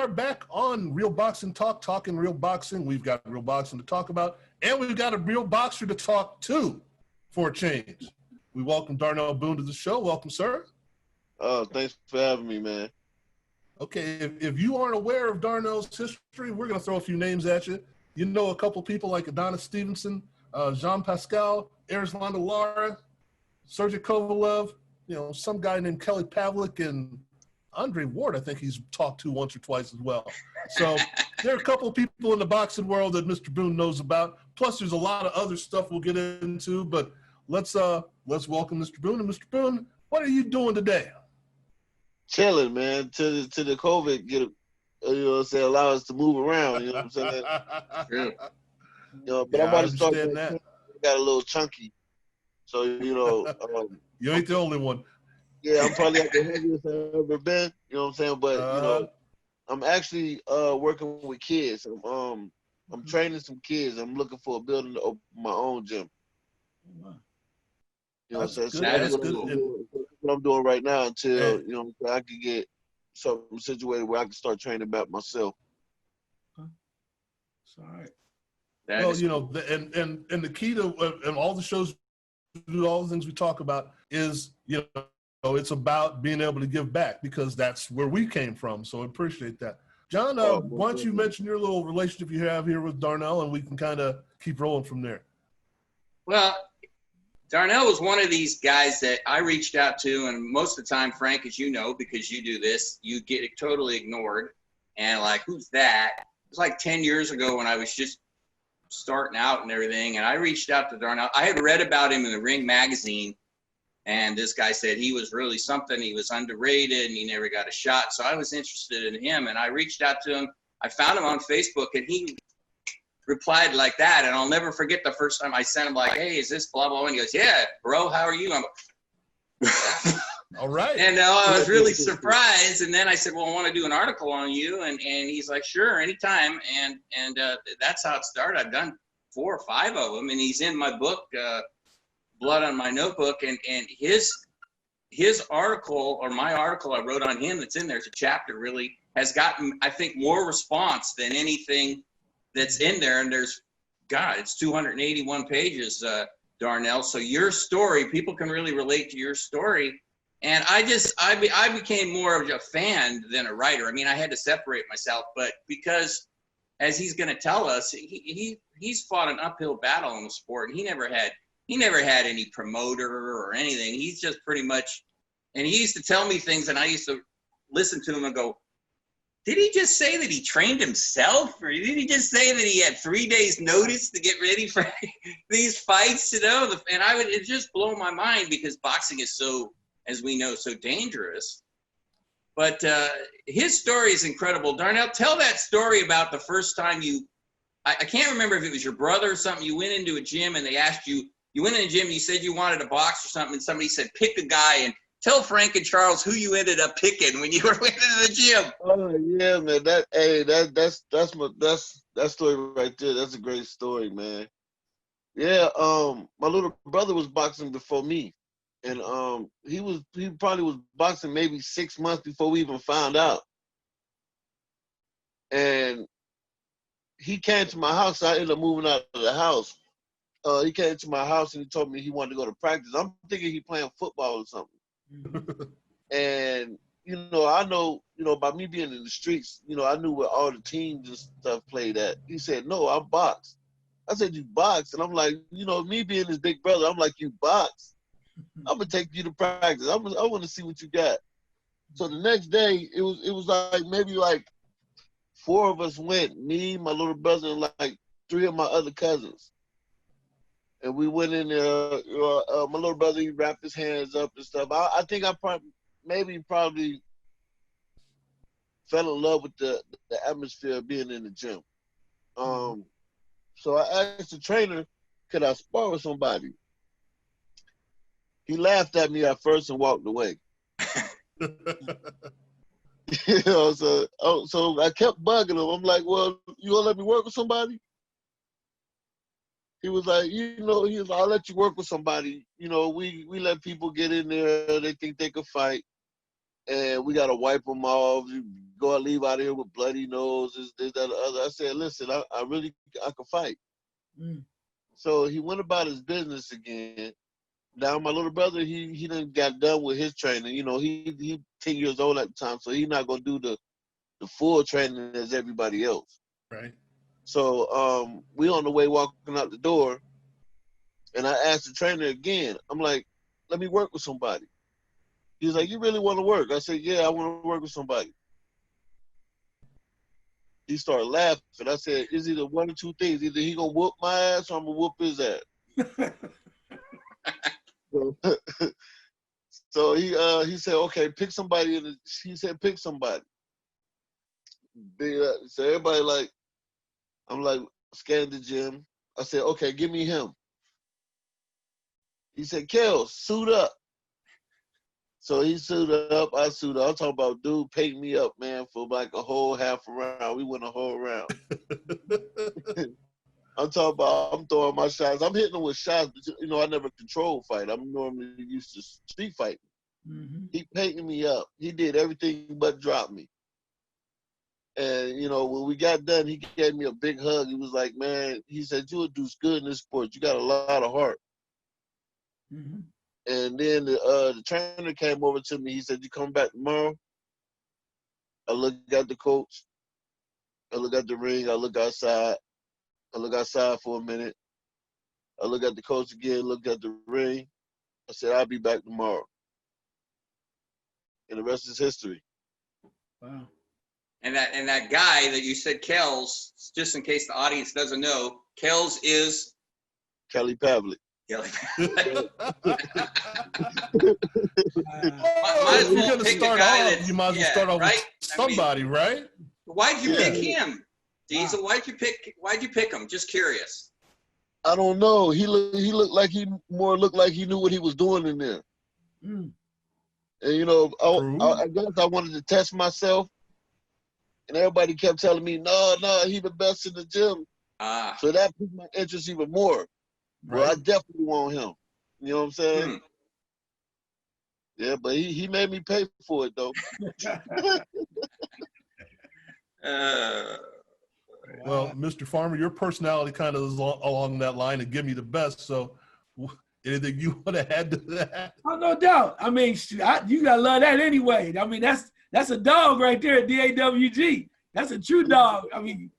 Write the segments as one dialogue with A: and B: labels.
A: are back on Real Boxing Talk, talking real boxing. We've got real boxing to talk about, and we've got a real boxer to talk to for a change. We welcome Darnell Boone to the show. Welcome, sir.
B: Oh, thanks for having me, man.
A: Okay, if you aren't aware of Darnell's history, we're going to throw a few names at you. You know a couple people like Adonis Stevenson, Pascal, Erislandy Lara, Sergey Kovalev, some guy named Kelly Pavlik, and Andre Ward, I think he's talked to once or twice as well. So there are a couple of people in the boxing world that Mr. Boone knows about. Plus, there's a lot of other stuff we'll get into, but let's welcome Mr. Boone. And Mr. Boone, what are you doing today?
B: Chilling, man. To the COVID allow us to move around. You know what I'm saying? But I'm about to start. That. Got a little chunky, so
A: you ain't the only one.
B: Yeah, I'm probably at the heaviest I've ever been. You know what I'm saying? But I'm actually working with kids. I'm training some kids. I'm looking for a building to open my own gym.
A: Wow.
B: You know what I'm saying? That's what I'm doing right now until I can get something situated where I can start training back myself.
A: It's all right. Well, and the key to and all the shows, all the things we talk about is it's about being able to give back, because that's where we came from. So I appreciate that. John, why don't you mention your little relationship you have here with Darnell, and we can kind of keep rolling from there.
C: Well, Darnell was one of these guys that I reached out to, and most of the time, Frank, as you know, because you do this, you get totally ignored. And like, who's that? It was like 10 years ago when I was just starting out and everything, and I reached out to Darnell. I had read about him in the Ring magazine, and this guy said he was really something. He was underrated, and he never got a shot. So I was interested in him, and I reached out to him. I found him on Facebook, and he replied like that. And I'll never forget the first time I sent him like, "Hey, is this blah, blah, blah?" And he goes, "Yeah, bro, how are you?" I'm
A: all right.
C: And I was really surprised. And then I said, "Well, I want to do an article on you." And he's like, "Sure, anytime." And that's how it started. I've done 4 or 5 of them, and he's in my book, Blood on My Notebook, and his article, or my article I wrote on him that's in there, it's a chapter, really has gotten, I think, more response than anything that's in there. And it's 281 pages, Darnell. So your story, people can really relate to your story. And I became more of a fan than a writer. I mean, I had to separate myself, but because, as he's going to tell us, he's fought an uphill battle in the sport, and he never had any promoter or anything. He's just pretty much, and he used to tell me things, and I used to listen to him and go, did he just say that he trained himself? Or did he just say that he had 3 days notice to get ready for these fights, And it just blow my mind, because boxing is so, as we know, so dangerous. But his story is incredible. Darnell, tell that story about the first time I can't remember if it was your brother or something. You went into a gym and they asked you went in a gym, you said you wanted to box or something, and somebody said, pick a guy, and tell Frank and Charles who you ended up picking when you were into the gym.
B: Oh yeah, man. That story right there. That's a great story, man. Yeah, my little brother was boxing before me. And he probably was boxing maybe 6 months before we even found out. And he came to my house. I ended up moving out of the house. He came to my house and he told me he wanted to go to practice. I'm thinking he playing football or something. And, I know, by me being in the streets, I knew where all the teams and stuff played at. He said, no, I box. I said, you box? And I'm like, me being his big brother, I'm like, you box? I'm going to take you to practice. I want to see what you got. So the next day, it was like maybe like 4 of us went, me, my little brother, and like 3 of my other cousins. And we went in there. My little brother, he wrapped his hands up and stuff. I think I probably fell in love with the atmosphere of being in the gym. So I asked the trainer, could I spar with somebody? He laughed at me at first and walked away. So I kept bugging him. I'm like, well, you gonna let me work with somebody? He was like, I'll let you work with somebody. We let people get in there, they think they could fight. and we got to wipe them off. You go and leave out of here with bloody noses, this, that, the other. I said, listen, I can fight.
D: Mm.
B: So he went about his business again. Now my little brother, he done got done with his training. You know, he 10 years old at the time, so he's not gonna do the full training as everybody else.
A: Right.
B: So we on the way walking out the door, and I asked the trainer again. I'm like, let me work with somebody. He was like, you really want to work? I said, yeah, I want to work with somebody. He started laughing. I said, it's either one or two things. Either he gonna whoop my ass or I'm gonna whoop his ass. So he said, okay, pick somebody. He said, pick somebody. So everybody like, I'm like, scanning the gym. I said, okay, give me him. He said, Kel, suit up. So he suited up, I suited up. I'm talking about dude paid me up, man, for like a whole half a round. We went a whole round. I'm talking about, I'm throwing my shots. I'm hitting him with shots, but you know, I never control fight. I'm normally used to street fighting.
D: Mm-hmm.
B: He paid me up. He did everything but drop me. And, you know, when we got done, he gave me a big hug. He was like, man, he said, you'll do good in this sport. You got a lot of heart.
D: Mm-hmm.
B: And then the trainer came over to me. He said, you come back tomorrow? I look at the coach. I look at the ring. I look outside. I look outside for a minute. I look at the coach again, look at the ring. I said, I'll be back tomorrow. And the rest is history.
D: Wow.
C: And that guy that you said, Kells, just in case the audience doesn't know, Kells is
B: Kelly Pavlik.
C: Kelly.
A: Well,
C: Might as
A: if you're
C: well
A: gonna
C: pick a
A: start
C: guy
A: off,
C: that's-
A: you might as well
C: yeah,
A: start off
C: right?
A: with somebody, right?
C: Why'd you
B: Yeah.
C: pick him, Diesel? Why'd you pick him? Just curious.
B: I don't know. He looked like he knew what he was doing in there.
D: Mm.
B: And you know,
A: True.
B: I guess I wanted to test myself. And everybody kept telling me, no, he the best in the gym.
C: Ah.
B: So that piqued my interest even more. Well, I
A: Right.
B: definitely want him. You know what I'm saying? Yeah, but he made me pay for it though.
A: Well, Mr. Farmer, your personality kind of is along that line and give me the best. So anything you want to add to that?
D: Oh, no doubt. I mean, you gotta love that anyway. I mean, that's a dog right there at DAWG. That's a true dog. I mean,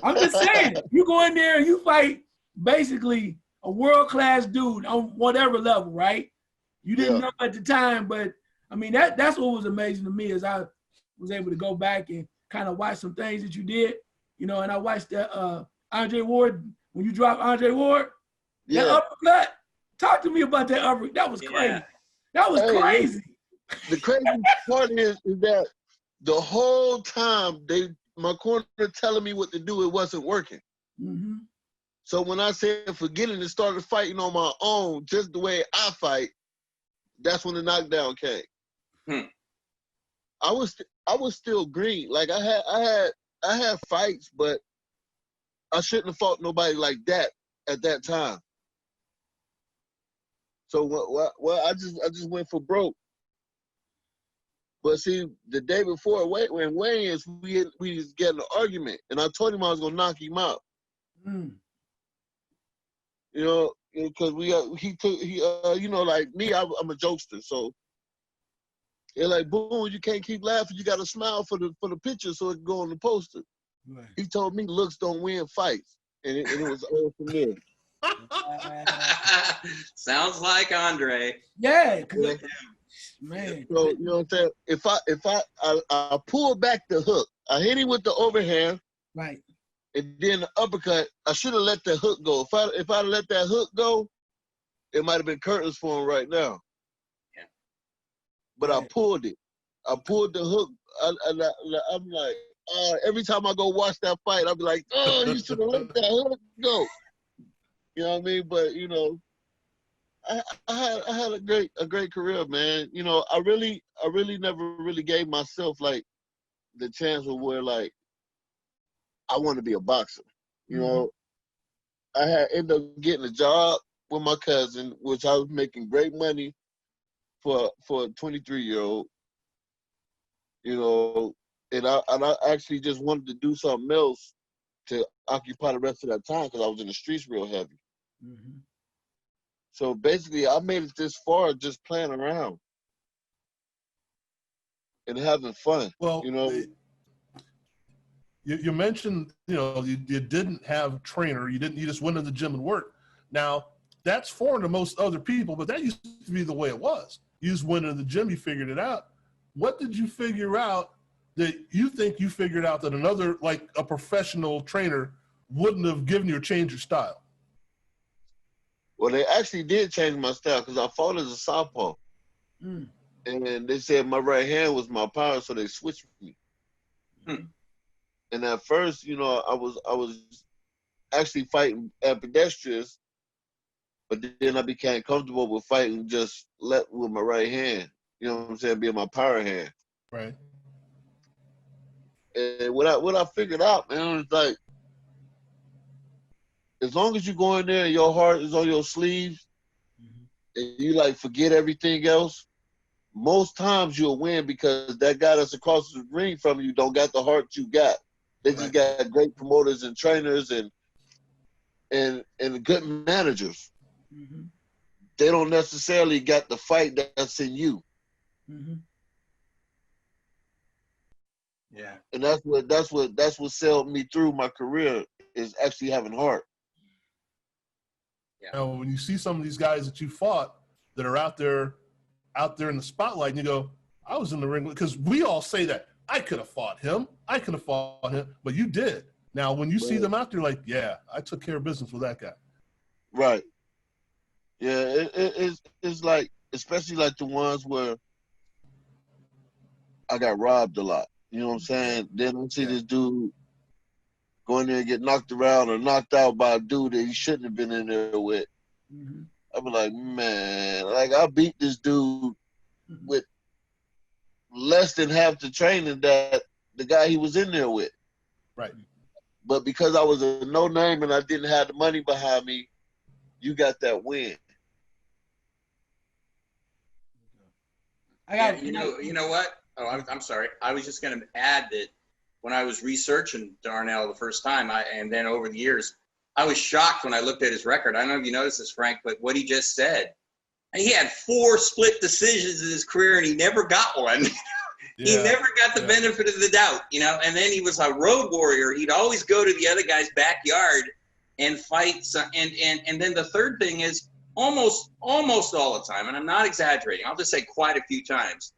D: I'm just saying, you go in there and you fight basically a world-class dude on whatever level, right? You didn't know at the time, but I mean, that's what was amazing to me is I was able to go back and kind of watch some things that you did, you know, and I watched that Andre Ward, when you dropped Andre Ward, that uppercut. Talk to me about that uppercut. That was crazy.
C: Yeah.
D: That was crazy.
B: The crazy part is that the whole time my corner telling me what to do, it wasn't working.
D: Mm-hmm.
B: So when I said forgetting and started fighting on my own, just the way I fight, that's when the knockdown came. I was still green. Like I had fights, but I shouldn't have fought nobody like that at that time. So I just went for broke. But see, the day before when weigh-ins, we was getting an argument, and I told him I was gonna knock him out.
D: Mm.
B: You know, because you know, like me, I'm a jokester, so they're like, Boone, you can't keep laughing. You got to smile for the picture so it can go on the poster.
D: Right.
B: He told me looks don't win fights, and it was all from there.
C: Sounds like Andre.
D: Yeah, man.
B: So you know what I'm saying? If I pull back the hook, I hit him with the overhand,
D: Right.
B: and then the uppercut. I should have let the hook go. If I'd let that hook go, it might have been curtains for him right now.
C: Yeah.
B: But I pulled it. I pulled the hook. I'm like, every time I go watch that fight, I'll be like, oh, you should have let that hook go. You know what I mean? But you know, I had a great career, man. You know, I really never really gave myself like the chance of where like I want to be a boxer. You know, I had ended up getting a job with my cousin, which I was making great money for a 23-year-old. you know, and I actually just wanted to do something else to occupy the rest of that time because I was in the streets real heavy.
D: Mm-hmm.
B: So basically, I made it this far just playing around and having fun.
A: Well,
B: You know,
A: you mentioned, you know, you didn't have a trainer. You just went to the gym and worked. Now, that's foreign to most other people, but that used to be the way it was. You just went to the gym, you figured it out. What did you figure out that you think you figured out that another, like a professional trainer, wouldn't have given you or changed your style?
B: well, they actually did change my style because I fought as a southpaw.
D: Mm.
B: And they said my right hand was my power, so they switched me.
C: Hmm.
B: And at first, you know, I was actually fighting ambidextrous, but then I became comfortable with fighting just with my right hand. You know what I'm saying? Being my power hand.
A: Right.
B: And what I figured out, man, was like, as long as you go in there and your heart is on your sleeves, and you like forget everything else, most times you'll win because that guy that's across the ring from you don't got the heart you got. They just got great promoters and trainers and good managers.
D: Mm-hmm.
B: They don't necessarily got the fight that's in you.
D: Mm-hmm.
C: Yeah.
B: And that's what sailed me through my career is actually having heart.
C: Yeah.
A: Now, when you see some of these guys that you fought that are out there in the spotlight, and you go, I was in the ring, because we all say that. I could have fought him. I could have fought him, but you did. Now, when you see them out there, like, yeah, I took care of business with that guy.
B: Right. Yeah, it's like, especially like the ones where I got robbed a lot. You know what I'm saying? Then I see this dude go in there and get knocked around or knocked out by a dude that he shouldn't have been in there with.
D: Mm-hmm.
B: I'd be like, man, like I beat this dude with less than half the training that the guy he was in there with.
A: Right.
B: But because I was a no name and I didn't have the money behind me, you got that win.
C: You know what? Oh, I'm sorry. I was just going to add that when I was researching Darnell the first time, and then over the years, I was shocked when I looked at his record. I don't know if you noticed this, Frank, but what he just said. He had 4 split decisions in his career, and he never got one. He never got the benefit of the doubt, you know. And then he was a road warrior. He'd always go to the other guy's backyard and fight. And then the third thing is almost all the time, and I'm not exaggerating. I'll just say quite a few times.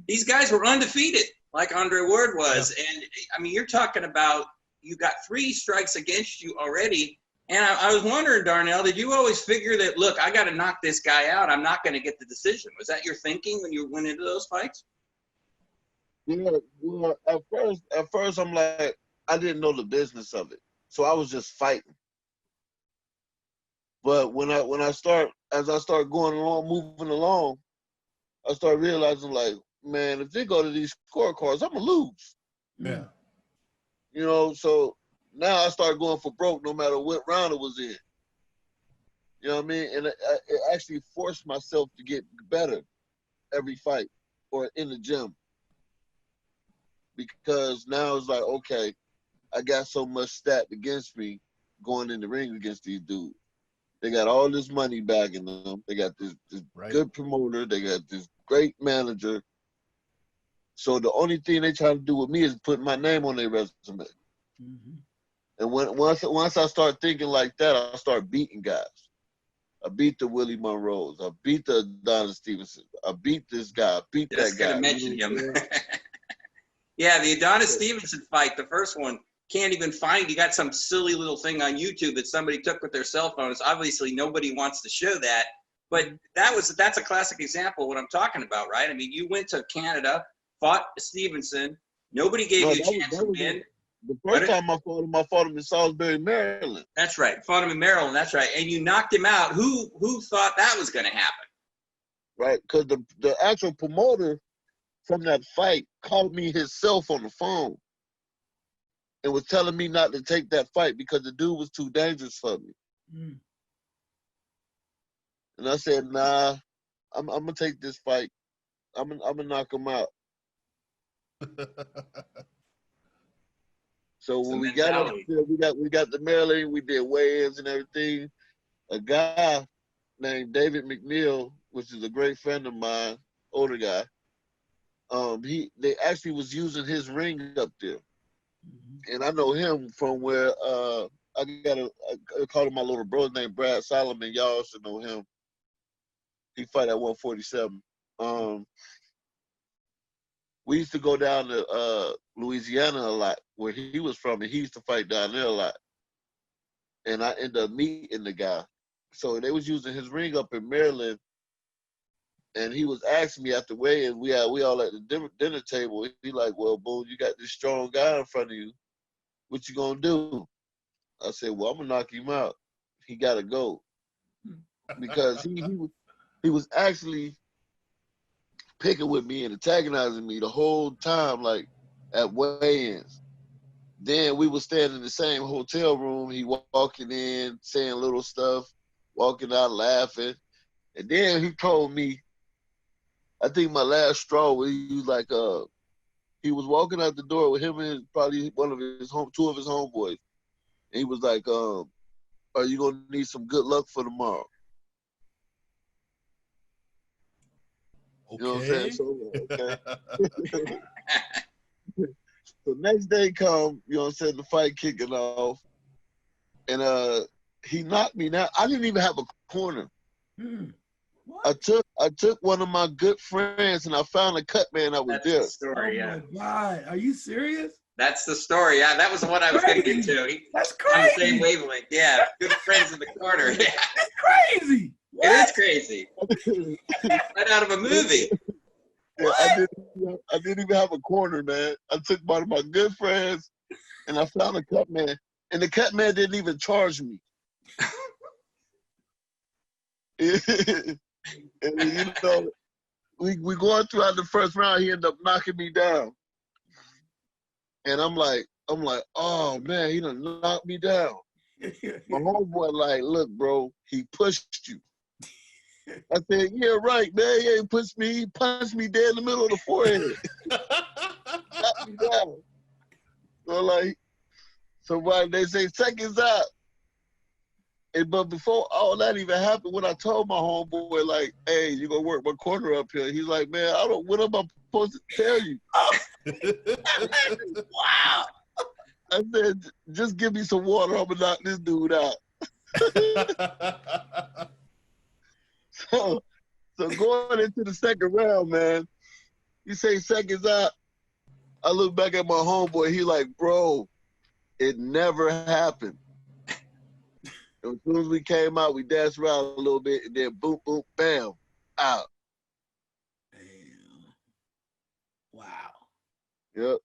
C: These guys were undefeated, like Andre Ward was. Yeah. And I mean, you're talking about you got 3 strikes against you already. And I was wondering, Darnell, did you always figure that, look, I got to knock this guy out. I'm not going to get the decision. Was that your thinking when you went into those fights?
B: Yeah, well, at first, I'm like, I didn't know the business of it, so I was just fighting. But as I start going along, moving along, I start realizing, like, man, if they go to these scorecards, I'm gonna lose.
A: Yeah.
B: You know, so now I start going for broke no matter what round it was in. You know what I mean? And it actually forced myself to get better every fight or in the gym. Because now it's like, okay, I got so much stacked against me going in the ring against these dudes. They got all this money backing them. They got this good promoter. They got this great manager. So the only thing they try to do with me is put my name on their resume. Mm-hmm. And once I start thinking like that, I start beating guys. I beat the Willie Monroes. I beat the Adonis Stevenson. I beat this guy. I beat that guy.
C: Just gonna mention him. Yeah, the Adonis Stevenson fight, the first one, can't even find. You got some silly little thing on YouTube that somebody took with their cell phones. Obviously, nobody wants to show that. But that's a classic example of what I'm talking about, right? I mean, you went to Canada, fought Stevenson. Nobody gave you a chance to win.
B: The first time I fought him in Salisbury, Maryland.
C: That's right. Fought him in Maryland. That's right. And you knocked him out. Who thought that was going to happen?
B: Right, because the actual promoter from that fight called me himself on the phone and was telling me not to take that fight because the dude was too dangerous for me. Mm. And I said, nah, I'm gonna take this fight. I'm gonna knock him out. So
C: It's a
B: when we got up
C: mentality.
B: there, we got the Maryland, we did weigh-ins and everything. A guy named David McNeil, which is a great friend of mine, older guy. They actually was using his ring up there, and I know him from where I call him my little brother named Brad Solomon. Y'all should know him. He fight at 147. We used to go down to Louisiana a lot, where he was from, and he used to fight down there a lot. And I ended up meeting the guy. So they was using his ring up in Maryland, and he was asking me after weigh-in, we all at the dinner table. He like, well, Boone, you got this strong guy in front of you. What you gonna do? I said, well, I'm gonna knock him out. He gotta go. Because he was actually picking with me and antagonizing me the whole time, like at weigh-ins. Then we would stand in the same hotel room. He walking in, saying little stuff, walking out laughing. And then he told me, I think my last straw was he was like, he was walking out the door with him and probably two of his homeboys. And he was like, are you gonna need some good luck for tomorrow?
A: Okay.
B: You know what I'm saying? So, okay. So next day come, you know what I'm saying, the fight kicking off. And he knocked me down. I didn't even have a corner. I took one of my good friends and I found a cut man that was
C: That's
B: there.
C: the story, yeah.
D: Oh my God, are you serious?
C: That's the story. Yeah, that was the one I was going to get to.
D: That's
C: On the
D: crazy.
C: same wavelength. Yeah, good friends in the corner. Yeah,
D: That's crazy.
C: it is crazy. Right out of a movie.
B: Yeah, I didn't even have a corner, man. I took one of my good friends and I found a cut man. And the cut man didn't even charge me. And you know, we going throughout the first round, he ended up knocking me down. And I'm like, oh man, he done knocked me down. My homeboy like, look, bro, he pushed you. I said, yeah, right, man. He ain't pushed me. He punched me dead in the middle of the forehead. Knocked me down. So while they say seconds out. But before all that even happened, when I told my homeboy, like, hey, you gonna work my corner up here? He's like, man, what am I supposed to tell you?
D: Wow.
B: I said, just give me some water. I'm gonna knock this dude out. So going into the second round, man, you say seconds out. I look back at my homeboy. He like, bro, it never happened. And as soon as we came out, we danced around a little bit, and then boom, boom, bam, out.
D: Damn. Wow.
B: Yep.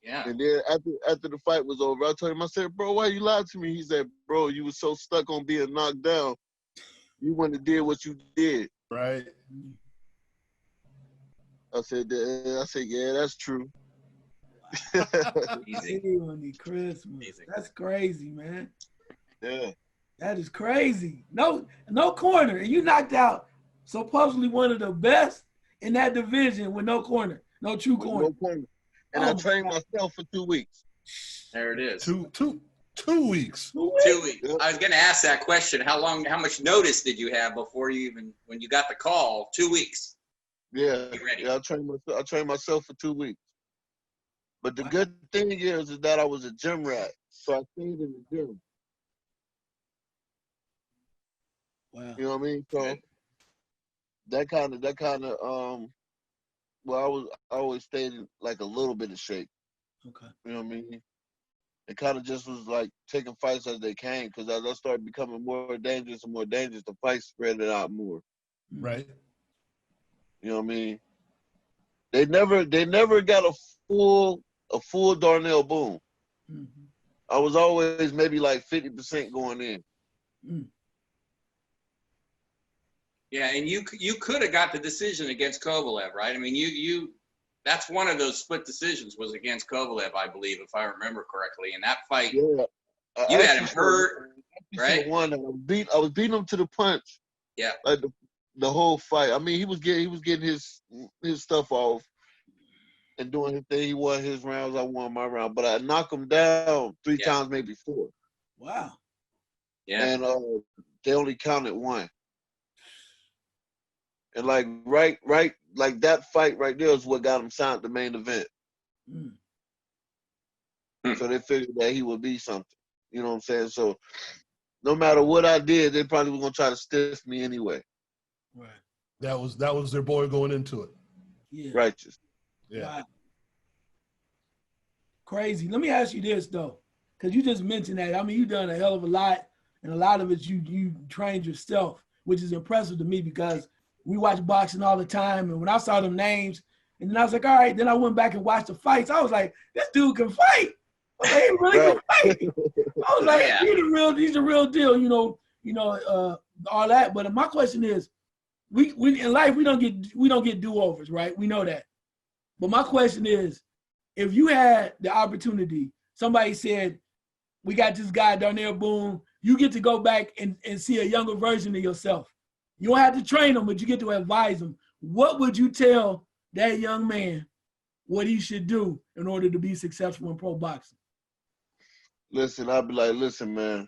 C: Yeah.
B: And then after the fight was over, I told him, I said, bro, why you lied to me? He said, bro, you was so stuck on being knocked down, you wouldn't have did what you did.
A: Right.
B: I said, yeah, that's true.
C: Easy.
D: On the Christmas. That's crazy, man.
B: Yeah.
D: That is crazy. No corner. And you knocked out supposedly one of the best in that division with no corner. No true corner.
B: No corner. And I trained myself for 2 weeks.
C: There it is.
A: 2 weeks.
C: 2 weeks. I was going to ask that question. How much notice did you have before when you got the call? 2 weeks.
B: Yeah.
C: Be ready.
B: Yeah, I trained myself for 2 weeks. But the good thing is that I was a gym rat. So I stayed in the gym.
D: Wow.
B: You know what I mean? So that kind of well, I always stayed in like a little bit of shape.
D: Okay.
B: You know what I mean? It kind of just was like taking fights as they came, because as I started becoming more dangerous and more dangerous, the fights spread it out more.
A: Right.
B: You know what I mean? They never got a full Darnell Boone.
D: Mm-hmm.
B: I was always maybe like 50% going in.
D: Mm.
C: Yeah, and you could have got the decision against Kovalev, right? I mean, you that's one of those split decisions was against Kovalev, I believe, if I remember correctly. And that fight,
B: Yeah,
C: you had him hurt, right?
B: I was beating him to the punch.
C: Yeah.
B: Like the whole fight. I mean, he was getting his stuff off. and doing his thing. He won his rounds. I won my round. But I knocked him down 3 times, maybe 4.
D: Wow.
C: Yeah.
B: And they only counted 1. And like right, like that fight right there is what got him signed the main event.
D: Mm.
B: So they figured that he would be something. You know what I'm saying? So no matter what I did, they probably were gonna try to stiff me anyway.
D: Right.
A: That was their boy going into it.
D: Yeah.
B: Righteous.
A: Yeah.
D: Wow. Crazy. Let me ask you this though, because you just mentioned that. I mean, you've done a hell of a lot, and a lot of it you trained yourself, which is impressive to me because we watch boxing all the time, and when I saw them names, and then I was like, all right. Then I went back and watched the fights. I was like, this dude can fight. I was like, he really can fight. I was like, he's the real deal. All that. But my question is, we in life we don't get do-overs, right? We know that. But my question is, if you had the opportunity, somebody said, we got this guy, Darnell Boone, you get to go back and see a younger version of yourself. You don't have to train him, but you get to advise him. What would you tell that young man what he should do in order to be successful in pro boxing?
B: Listen, I'd be like, listen, man,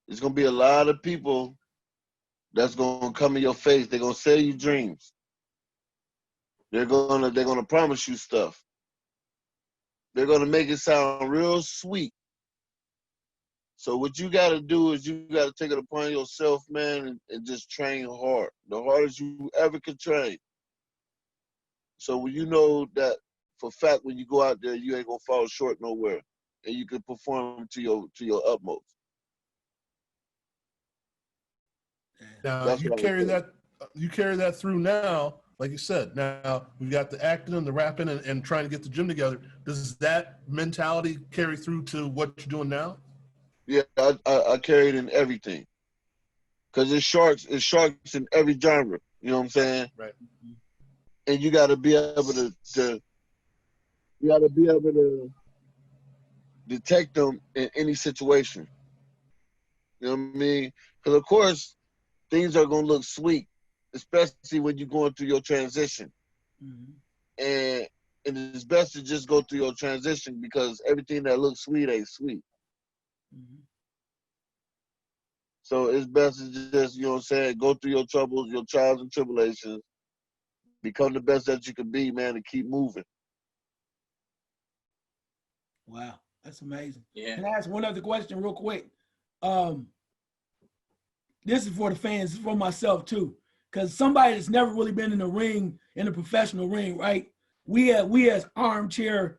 B: there's gonna be a lot of people that's gonna come in your face. They're gonna sell you dreams. They're gonna promise you stuff. They're gonna make it sound real sweet. So what you gotta do is you gotta take it upon yourself, man, and just train hard. The hardest you ever could train. So when you know that for fact when you go out there, you ain't gonna fall short nowhere. And you can perform to your utmost.
A: Now
B: That's
A: you
B: what
A: carry that through now, like you said. Now we've got the acting and the rapping and trying to get the gym together. Does that mentality carry through to what you're doing now?
B: Yeah, I carry it in everything. Cause it's sharks in every genre. You know what I'm saying?
A: Right.
B: And you gotta be able to detect them in any situation. You know what I mean? Because of course, things are gonna look sweet, especially when you're going through your transition.
D: Mm-hmm.
B: And it's best to just go through your transition because everything that looks sweet ain't sweet.
D: Mm-hmm.
B: So it's best to just, you know what I'm saying, go through your troubles, your trials and tribulations, become the best that you can be, man, and keep moving.
D: Wow, that's amazing.
C: Yeah.
D: Can I ask one other question real quick? This is for the fans, for myself too, because somebody that's never really been in the ring, in a professional ring, right? We as armchair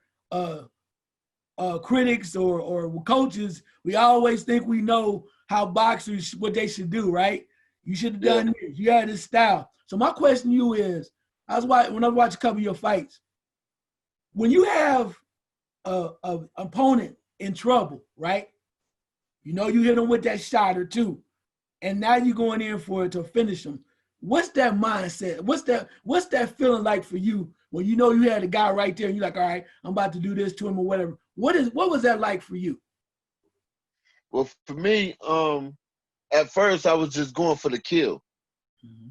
D: critics or coaches, we always think we know how boxers, what they should do, right? You should have done this. You had this style. So my question to you is, when I watch a couple of your fights, when you have a opponent in trouble, right? You know you hit him with that shot or two, and now you're going in for it to finish him. What's that mindset? What's that feeling like for you when you know you had a guy right there and you're like, all right, I'm about to do this to him or whatever. What was that like for you?
B: Well, for me, at first I was just going for the kill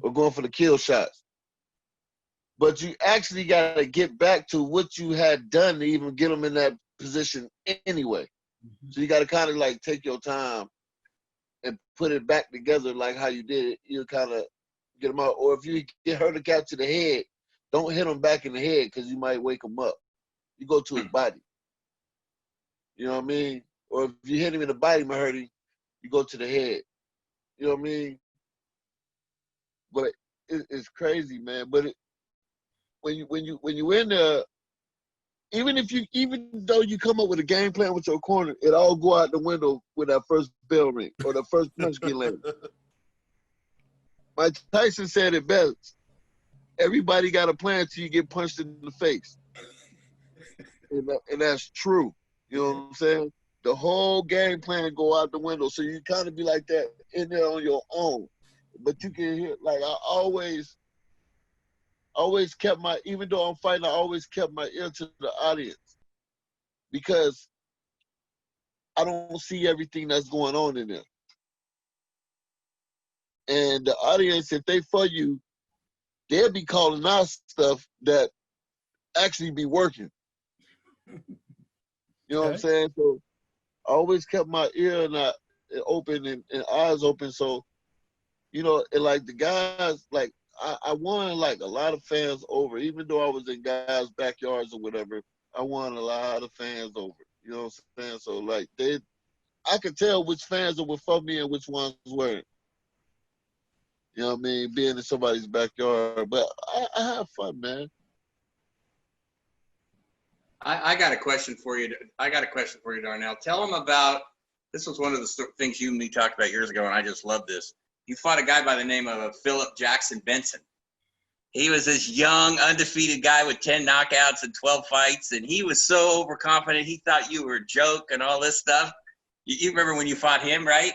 B: or going for the kill shots. But you actually got to get back to what you had done to even get them in that position anyway. Mm-hmm. So you got to kind of like take your time and put it back together like how you did it. You kind of get them out. Or if you get hurt a guy to the head, don't hit him back in the head because you might wake him up. You go to his body. You know what I mean? Or if you hit him in the body, might hurt him, you go to the head. You know what I mean? But it's crazy, man. But when you in there, even though you come up with a game plan with your corner, it all go out the window when that first bell ring or the first punch get landed. Mike Tyson said it best. Everybody got a plan till you get punched in the face. And that's true. You know what I'm saying? The whole game plan go out the window. So you kind of be like that in there on your own. But you can hear, like, I always kept even though I'm fighting, I always kept my ear to the audience because I don't see everything that's going on in there. And the audience, if they for you, they'll be calling out stuff that actually be working. You know what I'm
A: Okay.
B: saying? So I always kept my ear open and eyes open. So, you know, and like the guys, like I won like a lot of fans over, even though I was in guys' backyards or whatever. I won a lot of fans over. You know what I'm saying? So like I could tell which fans were for me and which ones weren't. You know what I mean? Being in somebody's backyard, but I have fun, man.
C: I got a question for you. Darnell. Tell them about, this was one of the things you and me talked about years ago, and I just love this. You fought a guy by the name of Philip Jackson Benson. He was this young, undefeated guy with 10 knockouts and 12 fights, and he was so overconfident. He thought you were a joke and all this stuff. You remember when you fought him, right?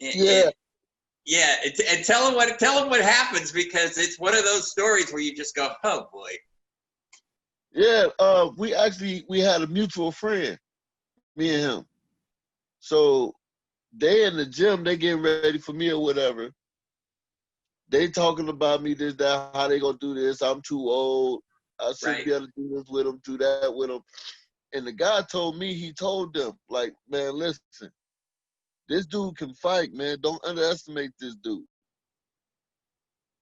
B: Yeah.
C: Yeah, and tell him what happens, because it's one of those stories where you just go, oh boy.
B: Yeah, we had a mutual friend, me and him. So they in the gym, they getting ready for me or whatever. They talking about me, this, that, how they gonna do this. I'm too old. I shouldn't be able to do this with them, do that with them. And the guy told me, he told them, like, man, listen, this dude can fight, man. Don't underestimate this dude.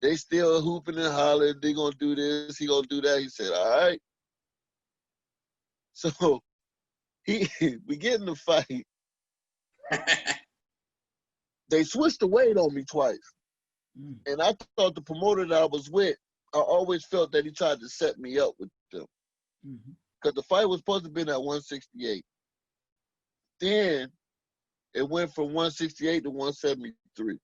B: They still hooping and hollering. They gonna do this. He gonna do that. He said, all right. So we get in the fight. They switched the weight on me twice. And I thought the promoter that I was with, I always felt that he tried to set me up with them. Because the fight was supposed to have been at 168. Then it went from 168 to 173.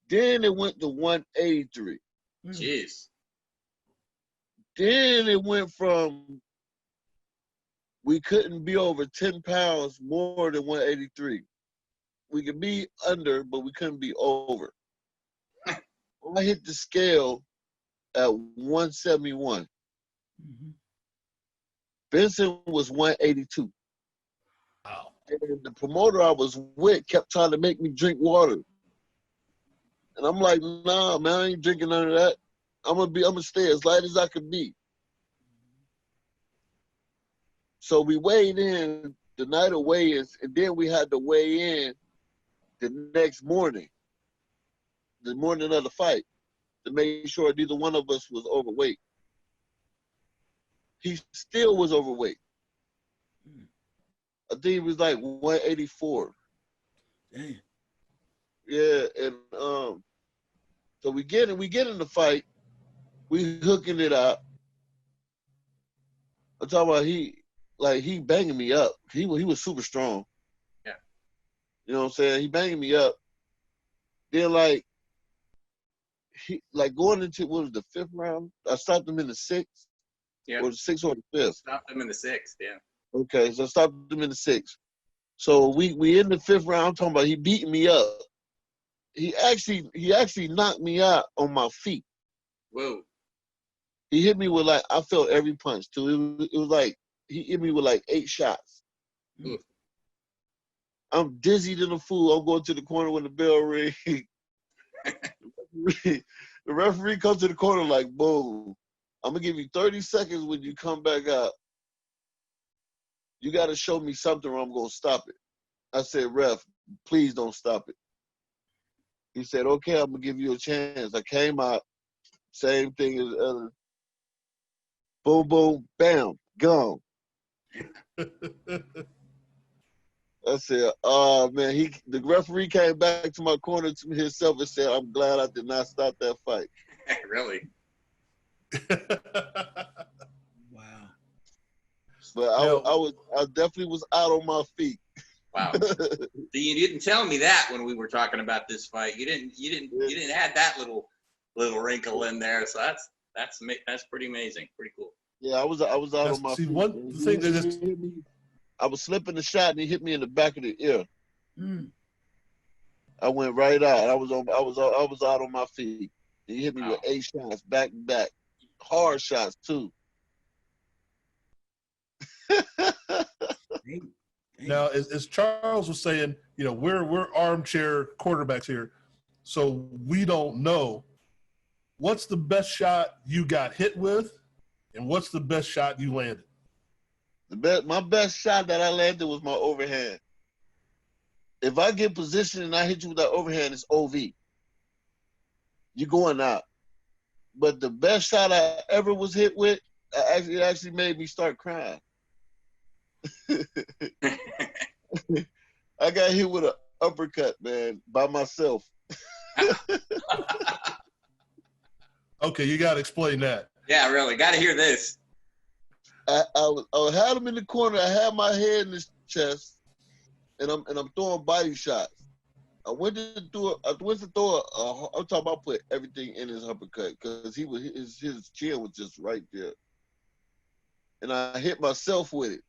B: Then it went to 183.
C: Jeez.
B: Then it went from, we couldn't be over 10 pounds more than 183. We could be under, but we couldn't be over. I hit the scale at 171. Benson was 182.
A: Wow.
B: And the promoter I was with kept trying to make me drink water. And I'm like, nah, man, I ain't drinking none of that. I'm gonna stay as light as I could be. So we weighed in the night of weigh-ins, and then we had to weigh in the next morning, the morning of the fight, to make sure neither one of us was overweight. He still was overweight. I think he was like 184.
D: Damn.
B: Yeah, and so we get in the fight, we hooking it up. I'm talking about he banging me up. He was super strong.
C: Yeah.
B: You know what I'm saying? He banging me up. Then he going into, what was the 5th round? I stopped him in the 6th.
C: Yeah.
B: Or the 6th or the 5th.
C: Stopped him in the 6th, yeah.
B: Okay, so I stopped him in the 6th. So we in the 5th round. I'm talking about he beating me up. He actually knocked me out on my feet.
C: Whoa.
B: He hit me with I felt every punch too. It was like he hit me with 8 shots.
C: Oof.
B: I'm dizzy than a fool. I'm going to the corner when the bell rings. The referee comes to the corner like, boom, I'm gonna give you 30 seconds when you come back out. You gotta show me something or I'm gonna stop it. I said, ref, please don't stop it. He said, okay, I'm gonna give you a chance. I came out, same thing as the other. Boom, boom, bam, gone. I said, oh man, the referee came back to my corner to himself and said, I'm glad I did not stop that fight.
C: Really?
D: Wow.
B: But I definitely was out on my feet.
C: Wow. You didn't tell me that when we were talking about this fight. You didn't have that little wrinkle in there. So that's pretty amazing. Pretty cool.
B: Yeah, I was out on my feet.
A: One thing that just
B: I was slipping the shot and he hit me in the back of the ear. I went right out. I was out on my feet. He hit me with 8 shots back to back. Hard shots too.
A: Now, as Charles was saying, we're armchair quarterbacks here, so we don't know what's the best shot you got hit with, And what's the best shot you landed?
B: My best shot that I landed was my overhand. If I get positioned and I hit you with that overhand, it's OV. You're going out. But the best shot I ever was hit with, it actually made me start crying. I got hit with an uppercut, man, by myself.
A: Okay, you got to explain that.
C: Yeah, really. Got to hear this.
B: I had him in the corner. I had my head in his chest, and I'm throwing body shots. I went to throw. I'm talking about put everything in his uppercut because his chin was just right there, and I hit myself with it.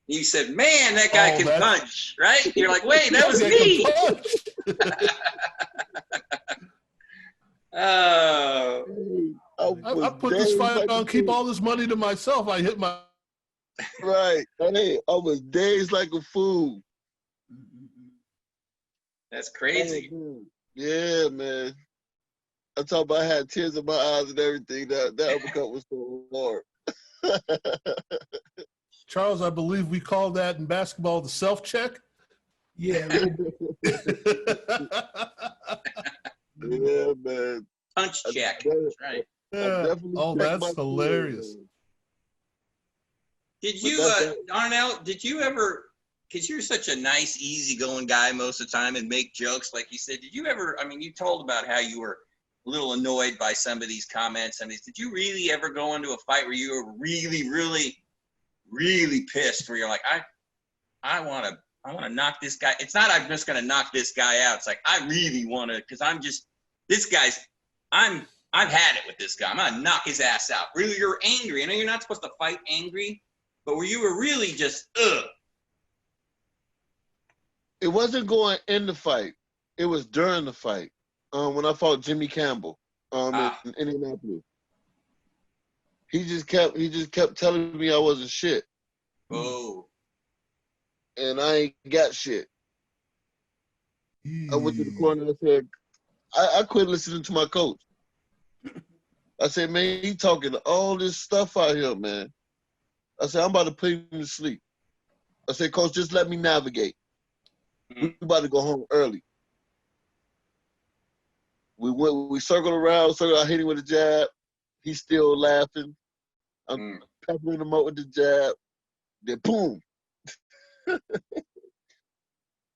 C: You said, "Man, that guy can punch," right? You're like, "Wait, that was me." Oh.
A: I put this fight on, keep all this money to myself. I hit my.
B: Right. I was dazed like a fool.
C: That's crazy.
B: Yeah, man. I talk about I had tears in my eyes and everything. That uppercut was so hard.
A: Charles, I believe we call that in basketball the self-check.
D: Yeah.
B: Yeah, man.
C: Punch check. That's right.
A: Yeah. Oh, that's hilarious.
C: Did you, Darnell, did you ever, because you're such a nice, easygoing guy most of the time and make jokes, like you said, did you ever, I mean, you told about how you were a little annoyed by some of these comments. Did you really ever go into a fight where you were really, really, really pissed, where you're like, I want to knock this guy. It's not I'm just going to knock this guy out. It's like, I really want to, because I've had it with this guy. I'm going to knock his ass out. Really, you're angry. I know you're not supposed to fight angry, but where you were really just, ugh.
B: It wasn't going in the fight. It was during the fight. When I fought Jimmy Campbell in Indianapolis. He just kept telling me I wasn't shit.
C: Oh.
B: And I ain't got shit. I went to the corner and I said, I quit listening to my coach. I said, man, he talking all this stuff out here, man. I said, I'm about to put him to sleep. I said, coach, just let me navigate. We about to go home early. We circled around, I hit him with a jab. He's still laughing. I'm peppering him up with the jab. Then boom. It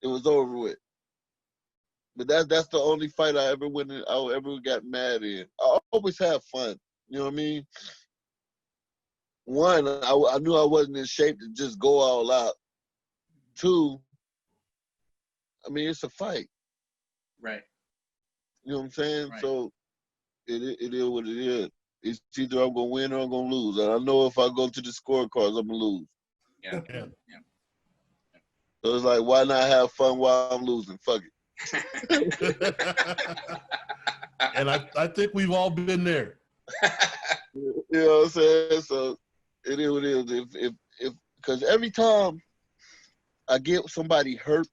B: was over with. But that's the only fight I ever went in, I ever got mad in. I always have fun. You know what I mean? One, I knew I wasn't in shape to just go all out. Two, I mean, it's a fight.
C: Right.
B: You know what I'm saying?
C: Right. So
B: it is what it is. It's either I'm going to win or I'm going to lose. And I know if I go to the scorecards, I'm going to lose.
C: Yeah.
B: So it's like, why not have fun while I'm losing? Fuck it.
A: And I think we've all been there.
B: You know what I'm saying? So it is what it is. If because every time I get somebody hurt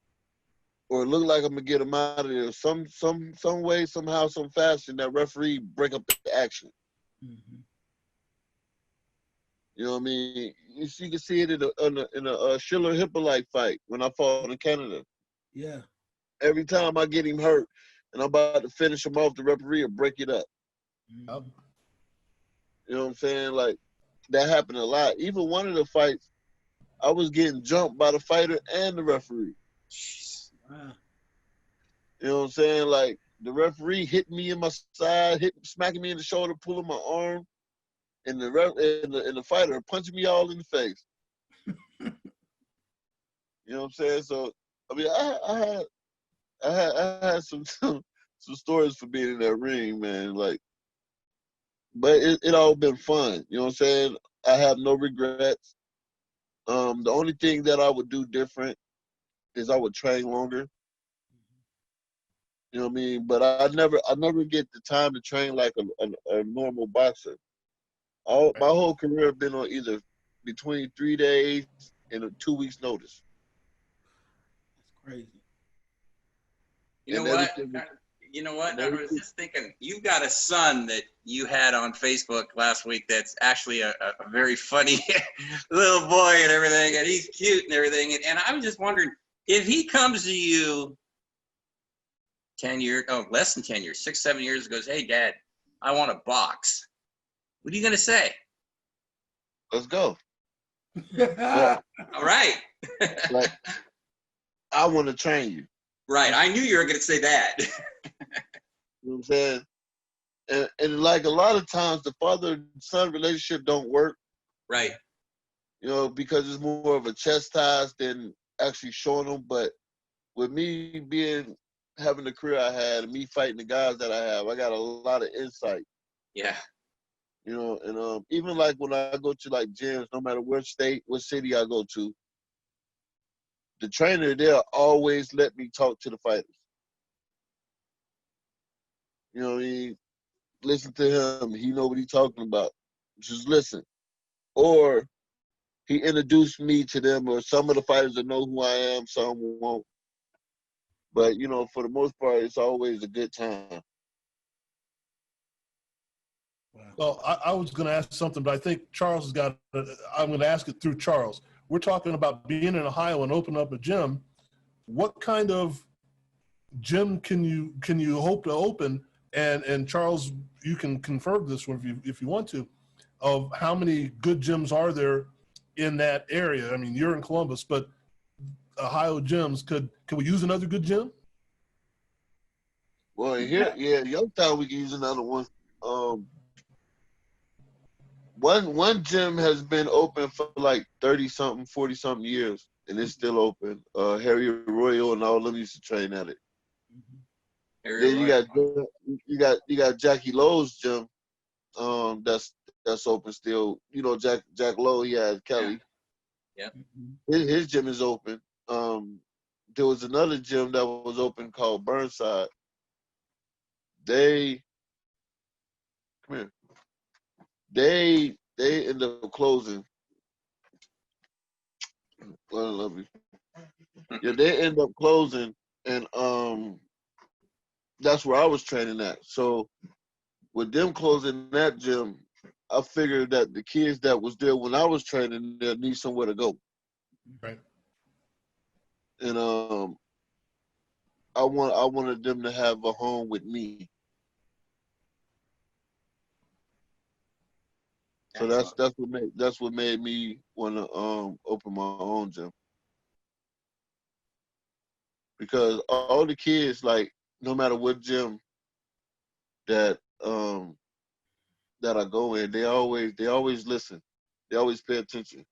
B: or look like I'm gonna get them out of there, some way, somehow, some fashion, that referee break up the action.
D: Mm-hmm.
B: You know what I mean? You can see it in a Schiller Hippolyte fight when I fought in Canada.
D: Yeah.
B: Every time I get him hurt and I'm about to finish him off, the referee will break it up.
D: Mm-hmm.
B: You know what I'm saying? Like, that happened a lot. Even one of the fights, I was getting jumped by the fighter and the referee.
D: Wow.
B: You know what I'm saying? Like, the referee hit me in my side, smacking me in the shoulder, pulling my arm, and the fighter punching me all in the face. You know what I'm saying? So, I mean, I had some stories for being in that ring, man. Like, but it all been fun. You know what I'm saying? I have no regrets. The only thing that I would do different is I would train longer. You know what I mean? But I never get the time to train like a normal boxer. My whole career has been on either between 3 days and 2 weeks notice.
D: That's crazy.
C: You know what? You know what? I was just thinking, you've got a son that you had on Facebook last week that's actually a very funny little boy and everything, and he's cute and everything. And I was just wondering, if he comes to you 10 years, oh, less than 10 years, 6, 7 years, goes, hey, Dad, I want a box. What are you going to say?
B: Let's go.
C: All right.
B: Like, I want to train you.
C: Right. I knew you were going to say that.
B: You know what I'm saying? And like a lot of times, the father-son relationship don't work.
C: Right.
B: You know, because it's more of a chastise than actually showing them. But with me having the career I had, and me fighting the guys that I have, I got a lot of insight.
C: Yeah.
B: You know, and even like when I go to like gyms, no matter what state, what city I go to, the trainer there always let me talk to the fighters. You know, listen to him. He know what he's talking about. Just listen. Or he introduced me to them, or some of the fighters that know who I am, some won't. But, you know, for the most part, it's always a good time.
A: Well, I was going to ask something, but I think Charles has got I'm going to ask it through Charles. We're talking about being in Ohio and opening up a gym. What kind of gym can you hope to open? And Charles, you can confirm this one if you want to, of how many good gyms are there in that area? I mean, you're in Columbus, but Ohio gyms, can we use another good gym?
B: Well, here, yeah, Youngstown, we can use another one. One gym has been open for like 30-something, 40-something years, and it's still open. Harry Royal and all of them used to train at it. Then you got Jackie Lowe's gym, that's open still. You know, Jack Lowe, he had Kelly.
C: Yeah.
B: His gym is open. There was another gym that was open called Burnside. They ended up closing. Well, I love you. Yeah, they ended up closing, and that's where I was training at. So with them closing that gym, I figured that the kids that was there when I was training there need somewhere to go.
A: Right.
B: And I wanted them to have a home with me. So that's what made me want to open my own gym. Because all the kids, like, no matter what gym that I go in, they always listen. They always pay attention.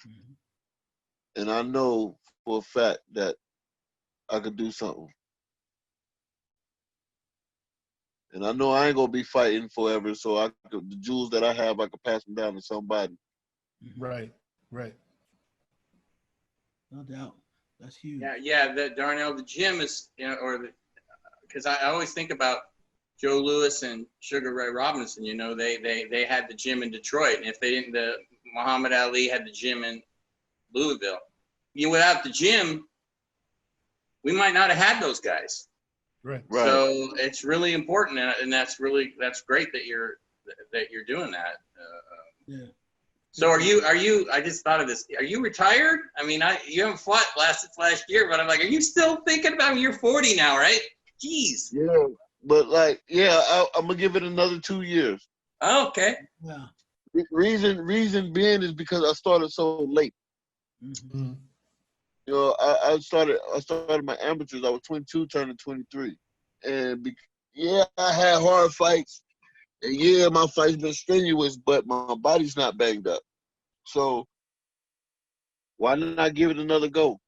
B: Mm-hmm. And I know for a fact that I could do something. And I know I ain't gonna be fighting forever, so the jewels that I have, I could pass them down to somebody.
A: Right.
D: No doubt. That's huge.
C: Yeah. Darnell, the gym is, you know, because I always think about Joe Louis and Sugar Ray Robinson. You know, they had the gym in Detroit, and if they didn't, Muhammad Ali had the gym in Louisville. You know, without the gym, we might not have had those guys.
A: Right.
C: So it's really important, and that's great that you're doing that.
D: Yeah.
C: So are you? I just thought of this. Are you retired? I mean, you haven't fought last year, but I'm like, are you still thinking about? I mean, you're 40 now, right? Jeez.
B: Yeah, but like, I'm gonna give it another 2 years.
C: Oh, okay.
D: Yeah.
B: Reason being is because I started so late.
A: Mm-hmm.
B: You know, I started my amateurs. I was 22, turning 23, and I had hard fights, and my fights been strenuous, but my body's not banged up. So why not give it another go?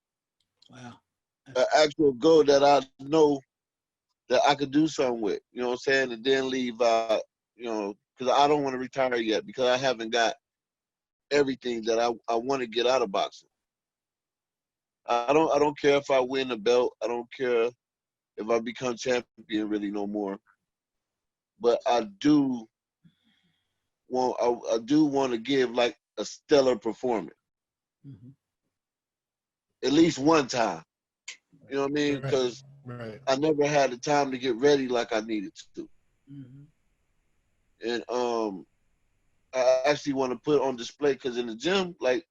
D: Wow.
B: An actual go that I know that I could do something with. You know what I'm saying? And then leave out. You know, because I don't want to retire yet because I haven't got everything that I want to get out of boxing. I don't care if I win the belt. I don't care if I become champion really no more. But I do want to give like a stellar performance.
D: Mm-hmm.
B: At least one time. You know what I mean? Because
A: Right.
B: I never had the time to get ready like I needed to. And I actually want to put on display because in the gym, like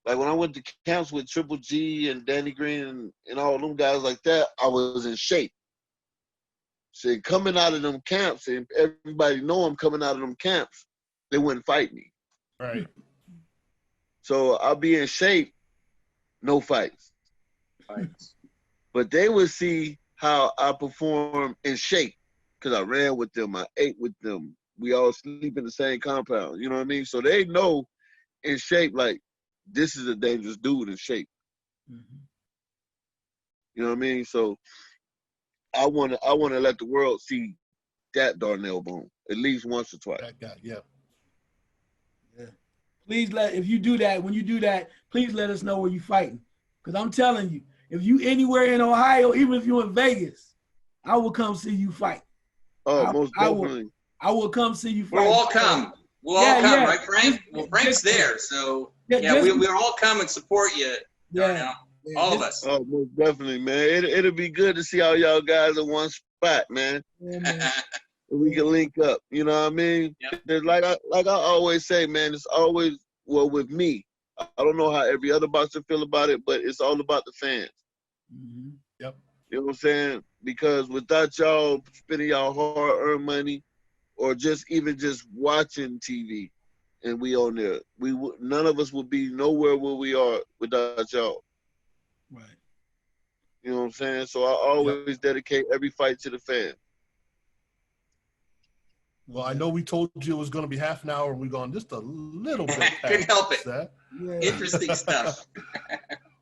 B: when I went to camps with Triple G and Danny Green and all them guys like that, I was in shape. So coming out of them camps, and everybody know I'm coming out of them camps, they wouldn't fight me.
A: Right.
B: So I'll be in shape, no fights. But they would see how I perform in shape because I ran with them, I ate with them. We all sleep in the same compound. You know what I mean? So they know in shape, like, this is a dangerous dude in shape. You know what I mean? So I want to let the world see that Darnell Boone at least once or twice.
A: That guy, yeah.
D: Please if you do that, when you do that, please let us know where you fighting. Because I'm telling you, if you anywhere in Ohio, even if you're in Vegas, I will come see you fight.
B: Oh, most definitely.
D: I will come see you fight.
C: We'll all come. We'll all come, right, Frank? Well, Frank's there, so we'll all come and support you, Darnell. All of us.
B: Oh, most definitely, man. It'll be good to see all y'all guys in one spot, man.
D: Yeah, man.
B: We can link up. You know what I mean? Yep. Like I always say, man, it's always, well, with me, I don't know how every other boxer feel about it, but it's all about the fans.
A: Yep.
B: You know what I'm saying? Because without y'all spending y'all hard-earned money, or just watching TV, and we on there, none of us would be nowhere where we are without y'all.
D: Right.
B: You know what I'm saying? So I always dedicate every fight to the fans.
A: Well, I know we told you it was going to be half an hour, and we've gone just a little bit past
C: Couldn't help it.
A: that.
D: Yeah.
C: Interesting stuff.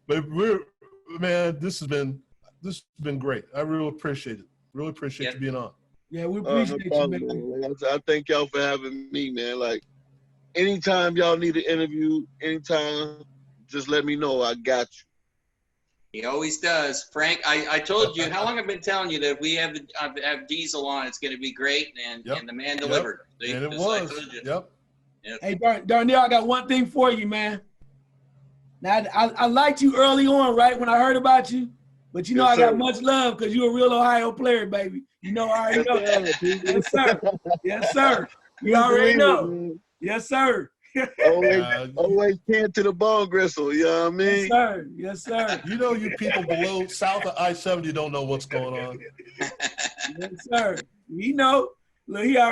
A: But this has been great. I really appreciate it. Really appreciate you being on.
D: Yeah, we appreciate
B: no
D: you, man.
B: Like I thank y'all for having me, man. Like, anytime y'all need an interview, anytime, just let me know. I got you.
C: He always does. Frank, I told you, how long I've been telling you that we have Diesel on, it's going to be great, and the man delivered.
A: And it was. Yep.
D: Hey, Darnell, I got one thing for you, man. Now, I liked you early on, right, when I heard about you. But you know I got much love because you're a real Ohio player, baby. You know I already know. Yes, sir. Yes, sir. You already know. Yes, sir.
B: Always 10 to the bone gristle, you know what I mean?
D: Yes, sir. Yes, sir.
A: You know, you people below south of I-70 don't know what's going on.
D: Yes, sir. You know. Look, he already